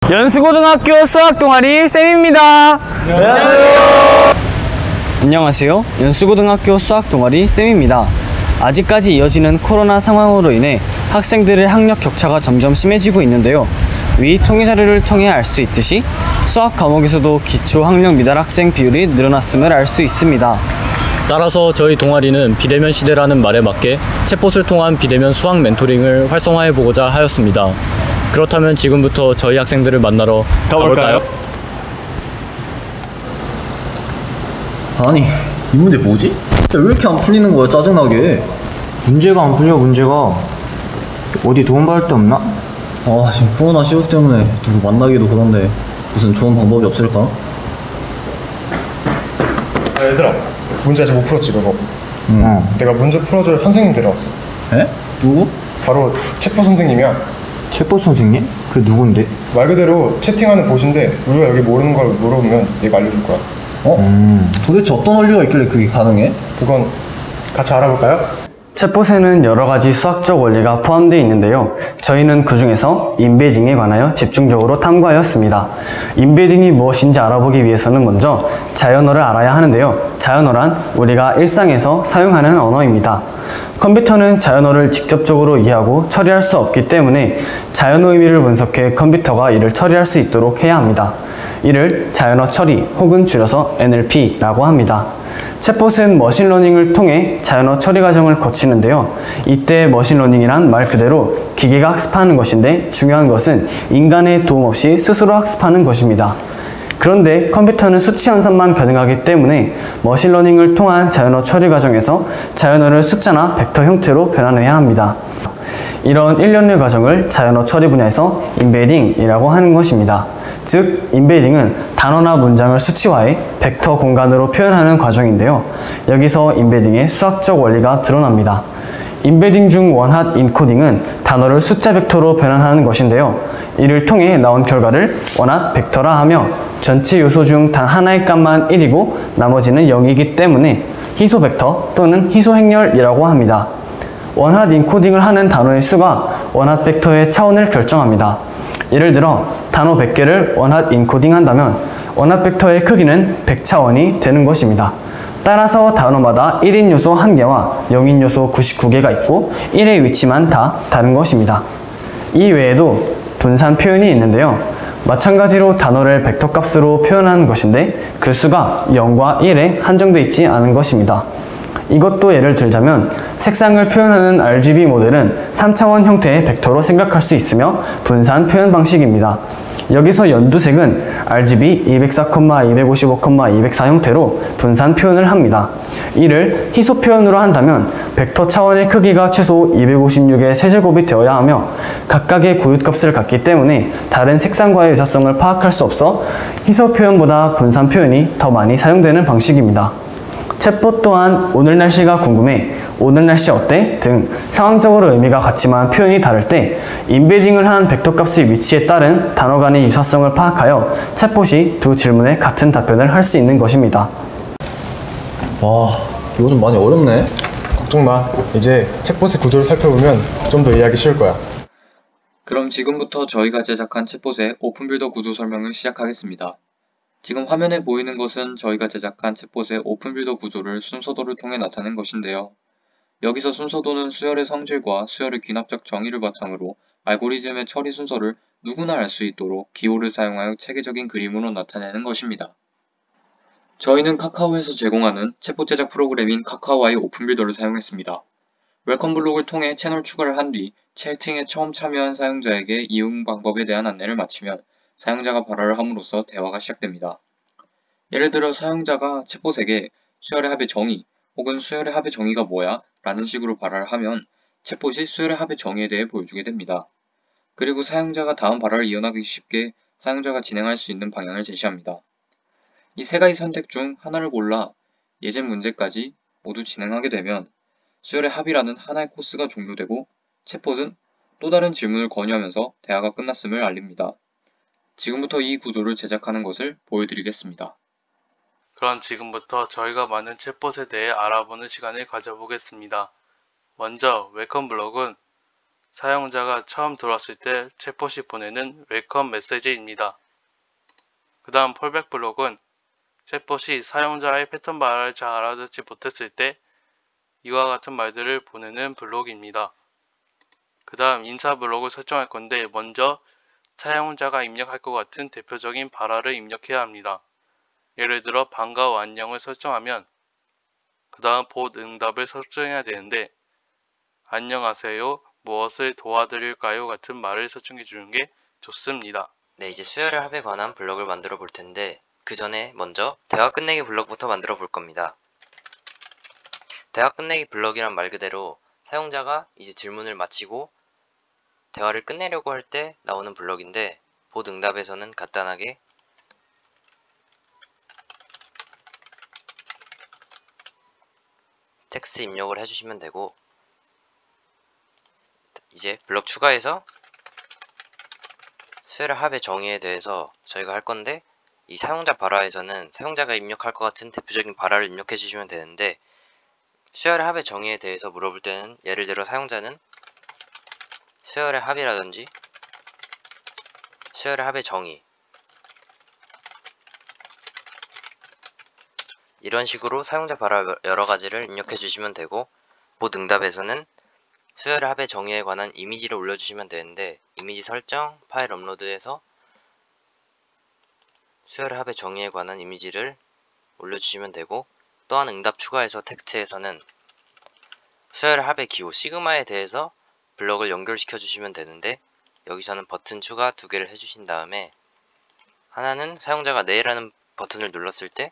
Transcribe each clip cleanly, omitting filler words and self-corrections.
연수고등학교 수학동아리 쌤입니다. 안녕하세요. 연수고등학교 수학동아리 쌤입니다. 아직까지 이어지는 코로나 상황으로 인해 학생들의 학력 격차가 점점 심해지고 있는데요. 위 통계 자료를 통해 알 수 있듯이 수학 과목에서도 기초 학력 미달 학생 비율이 늘어났음을 알 수 있습니다. 따라서 저희 동아리는 비대면 시대라는 말에 맞게 챗봇을 통한 비대면 수학 멘토링을 활성화해보고자 하였습니다. 그렇다면 지금부터 저희 학생들을 만나러 가볼까요? 아니, 이 문제 뭐지? 야, 왜 이렇게 안 풀리는 거야, 짜증나게. 문제가 안 풀려. 문제가 어디 도움받을 데 없나? 아, 지금 코로나 시국 때문에 누구 만나기도 그런데 무슨 좋은 방법이 없을까? 얘들아, 문제 아직 못 풀었지 그거? 내가 문제 풀어줄 선생님 데려왔어. 에? 누구? 바로 체포 선생님이야. 챗봇 선생님? 그 누군데? 말 그대로 채팅하는 봇인데 우리가 여기 모르는 걸 물어보면 얘가 알려줄 거야. 도대체 어떤 원리가 있길래 그게 가능해? 그건 같이 알아볼까요? 챗봇에는 여러 가지 수학적 원리가 포함되어 있는데요. 저희는 그 중에서 인베딩에 관하여 집중적으로 탐구하였습니다. 인베딩이 무엇인지 알아보기 위해서는 먼저 자연어를 알아야 하는데요. 자연어란 우리가 일상에서 사용하는 언어입니다. 컴퓨터는 자연어를 직접적으로 이해하고 처리할 수 없기 때문에 자연어 의미를 분석해 컴퓨터가 이를 처리할 수 있도록 해야 합니다. 이를 자연어 처리 혹은 줄여서 NLP라고 합니다. 챗봇은 머신러닝을 통해 자연어 처리 과정을 거치는데요. 이때 머신러닝이란 말 그대로 기계가 학습하는 것인데 중요한 것은 인간의 도움 없이 스스로 학습하는 것입니다. 그런데 컴퓨터는 수치 연산만 가능하기 때문에 머신러닝을 통한 자연어 처리 과정에서 자연어를 숫자나 벡터 형태로 변환해야 합니다. 이런 일련의 과정을 자연어 처리 분야에서 인베딩이라고 하는 것입니다. 즉, 인베딩은 단어나 문장을 수치화해 벡터 공간으로 표현하는 과정인데요. 여기서 인베딩의 수학적 원리가 드러납니다. 인베딩 중 원핫 인코딩은 단어를 숫자 벡터로 변환하는 것인데요. 이를 통해 나온 결과를 원핫 벡터라 하며 전체 요소 중 단 하나의 값만 1이고 나머지는 0이기 때문에 희소 벡터 또는 희소 행렬이라고 합니다. 원핫 인코딩을 하는 단어의 수가 원핫 벡터의 차원을 결정합니다. 예를 들어 단어 100개를 원핫 인코딩 한다면 원핫 벡터의 크기는 100차원이 되는 것입니다. 따라서 단어마다 1인 요소 1개와 0인 요소 99개가 있고 1의 위치만 다 다른 것입니다. 이 외에도 분산 표현이 있는데요. 마찬가지로 단어를 벡터 값으로 표현하는 것인데 그 수가 0과 1에 한정되어 있지 않은 것입니다. 이것도 예를 들자면 색상을 표현하는 RGB 모델은 3차원 형태의 벡터로 생각할 수 있으며 분산 표현 방식입니다. 여기서 연두색은 RGB 204, 255, 204 형태로 분산 표현을 합니다. 이를 희소 표현으로 한다면 벡터 차원의 크기가 최소 256의 세제곱이 되어야 하며 각각의 고유값을 갖기 때문에 다른 색상과의 유사성을 파악할 수 없어 희소 표현보다 분산 표현이 더 많이 사용되는 방식입니다. 챗봇 또한 오늘 날씨가 궁금해, 오늘 날씨 어때? 등 상황적으로 의미가 같지만 표현이 다를 때 인베딩을 한 벡터 값의 위치에 따른 단어 간의 유사성을 파악하여 챗봇이 두 질문에 같은 답변을 할 수 있는 것입니다. 와, 이거 좀 많이 어렵네. 걱정 마. 이제 챗봇의 구조를 살펴보면 좀 더 이해하기 쉬울 거야. 그럼 지금부터 저희가 제작한 챗봇의 오픈빌더 구조 설명을 시작하겠습니다. 지금 화면에 보이는 것은 저희가 제작한 챗봇의 오픈빌더 구조를 순서도를 통해 나타낸 것인데요. 여기서 순서도는 수열의 성질과 수열의 귀납적 정의를 바탕으로 알고리즘의 처리 순서를 누구나 알 수 있도록 기호를 사용하여 체계적인 그림으로 나타내는 것입니다. 저희는 카카오에서 제공하는 챗봇 제작 프로그램인 카카오아이 오픈빌더를 사용했습니다. 웰컴 블록을 통해 채널 추가를 한 뒤 채팅에 처음 참여한 사용자에게 이용 방법에 대한 안내를 마치면 사용자가 발화를 함으로써 대화가 시작됩니다. 예를 들어 사용자가 챗봇에게 수열의 합의 정의 혹은 수열의 합의 정의가 뭐야? 라는 식으로 발화를 하면 챗봇이 수열의 합의 정의에 대해 보여주게 됩니다. 그리고 사용자가 다음 발화를 이어나가기 쉽게 사용자가 진행할 수 있는 방향을 제시합니다. 이 세 가지 선택 중 하나를 골라 예제 문제까지 모두 진행하게 되면 수열의 합이라는 하나의 코스가 종료되고 챗봇은 또 다른 질문을 건의하면서 대화가 끝났음을 알립니다. 지금부터 이 구조를 제작하는 것을 보여드리겠습니다. 그럼 지금부터 저희가 만든 챗봇에 대해 알아보는 시간을 가져보겠습니다. 먼저 웰컴 블록은 사용자가 처음 들어왔을 때 챗봇이 보내는 웰컴 메시지입니다. 그 다음 폴백 블록은 챗봇이 사용자의 패턴 말을 잘 알아듣지 못했을 때 이와 같은 말들을 보내는 블록입니다. 그 다음 인사 블록을 설정할 건데 먼저 사용자가 입력할 것 같은 대표적인 발화를 입력해야 합니다. 예를 들어 반가워 안녕을 설정하면 그 다음 봇 응답을 설정해야 되는데 안녕하세요, 무엇을 도와드릴까요? 같은 말을 설정해 주는 게 좋습니다. 네, 이제 수열의 합에 관한 블럭을 만들어 볼 텐데 그 전에 먼저 대화 끝내기 블럭부터 만들어 볼 겁니다. 대화 끝내기 블럭이란 말 그대로 사용자가 이제 질문을 마치고 대화를 끝내려고 할 때 나오는 블럭인데 봇 응답에서는 간단하게 텍스트 입력을 해주시면 되고 이제 블럭 추가해서 수열의 합의 정의에 대해서 저희가 할 건데 이 사용자 발화에서는 사용자가 입력할 것 같은 대표적인 발화를 입력해 주시면 되는데 수열의 합의 정의에 대해서 물어볼 때는 예를 들어 사용자는 수열의 합이라든지 수열의 합의 정의 이런 식으로 사용자 발화 여러가지를 입력해 주시면 되고 봇 응답에서는 수열의 합의 정의에 관한 이미지를 올려주시면 되는데 이미지 설정, 파일 업로드에서 수열의 합의 정의에 관한 이미지를 올려주시면 되고 또한 응답 추가해서 텍스트에서는 수열의 합의 기호 시그마에 대해서 블럭을 연결시켜 주시면 되는데 여기서는 버튼 추가 2개를 해주신 다음에 하나는 사용자가 네라는 버튼을 눌렀을 때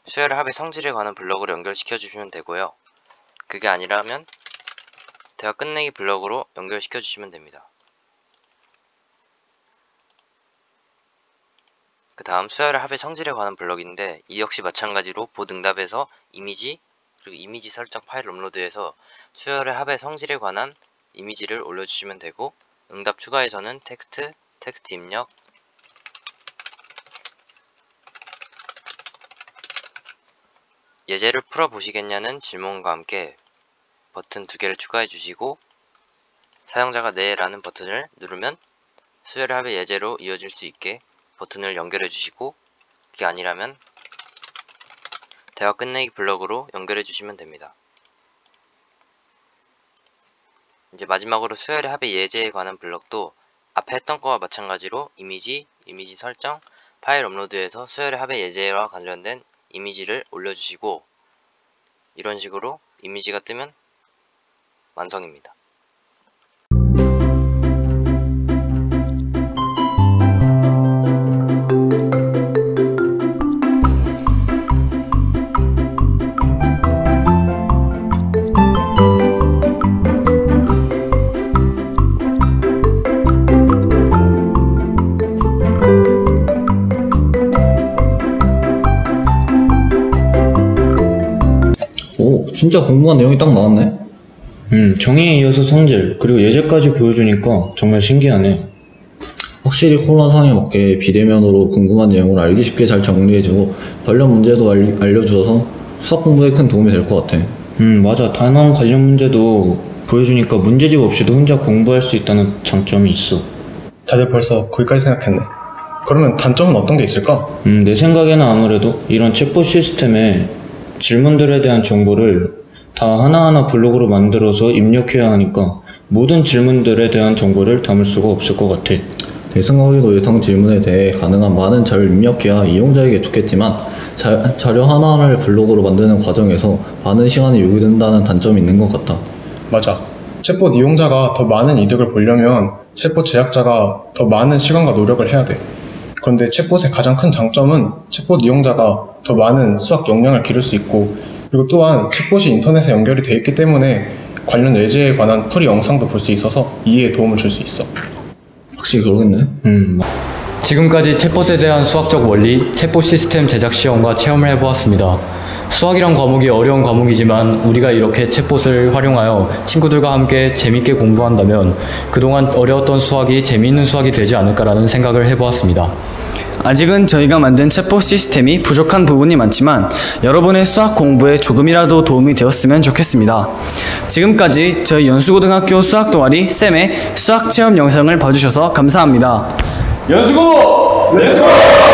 수열의 합의 성질에 관한 블럭으로 연결시켜 주시면 되고요. 그게 아니라면 대화 끝내기 블럭으로 연결시켜 주시면 됩니다. 그 다음 수열의 합의 성질에 관한 블럭인데 이 역시 마찬가지로 봇 응답에서 이미지 그리고 이미지 설정 파일 업로드에서 수열의 합의 성질에 관한 이미지를 올려주시면 되고 응답 추가에서는 텍스트 입력 예제를 풀어보시겠냐는 질문과 함께 버튼 2개를 추가해 주시고 사용자가 네 라는 버튼을 누르면 수열의 합의 예제로 이어질 수 있게 버튼을 연결해 주시고 그게 아니라면 대화 끝내기 블럭으로 연결해 주시면 됩니다. 이제 마지막으로 수열의 합의 예제에 관한 블럭도 앞에 했던 거와 마찬가지로 이미지 설정, 파일 업로드에서 수열의 합의 예제와 관련된 이미지를 올려주시고 이런 식으로 이미지가 뜨면 완성입니다. 오, 진짜 궁금한 내용이 딱 나왔네. 정의에 이어서 성질, 그리고 예제까지 보여주니까 정말 신기하네. 확실히 혼란 상황에 맞게 비대면으로 궁금한 내용을 알기 쉽게 잘 정리해주고 관련 문제도 알려주셔서 수학 공부에 큰 도움이 될 것 같아. 맞아. 단원 관련 문제도 보여주니까 문제집 없이도 혼자 공부할 수 있다는 장점이 있어. 다들 벌써 거기까지 생각했네. 그러면 단점은 어떤 게 있을까? 내 생각에는 아무래도 이런 챗봇 시스템에 질문들에 대한 정보를 다 하나하나 블록으로 만들어서 입력해야 하니까 모든 질문들에 대한 정보를 담을 수가 없을 것 같아. 내 생각에도 예상 질문에 대해 가능한 많은 자료를 입력해야 이용자에게 좋겠지만 자료 하나하나를 블록으로 만드는 과정에서 많은 시간이 요구된다는 단점이 있는 것 같아. 맞아. 챗봇 이용자가 더 많은 이득을 보려면 챗봇 제작자가 더 많은 시간과 노력을 해야 돼. 그런데 챗봇의 가장 큰 장점은 챗봇 이용자가 더 많은 수학 역량을 기를 수 있고 그리고 또한 챗봇이 인터넷에 연결이 되어 있기 때문에 관련 예제에 관한 풀이 영상도 볼 수 있어서 이해에 도움을 줄 수 있어. 확실히 그러겠네. 지금까지 챗봇에 대한 수학적 원리, 챗봇 시스템 제작 시험과 체험을 해보았습니다. 수학이란 과목이 어려운 과목이지만 우리가 이렇게 챗봇을 활용하여 친구들과 함께 재밌게 공부한다면 그동안 어려웠던 수학이 재미있는 수학이 되지 않을까라는 생각을 해보았습니다. 아직은 저희가 만든 챗봇 시스템이 부족한 부분이 많지만 여러분의 수학 공부에 조금이라도 도움이 되었으면 좋겠습니다. 지금까지 저희 연수고등학교 수학 동아리 쌤의 수학 체험 영상을 봐주셔서 감사합니다. 연수고! 렛츠고!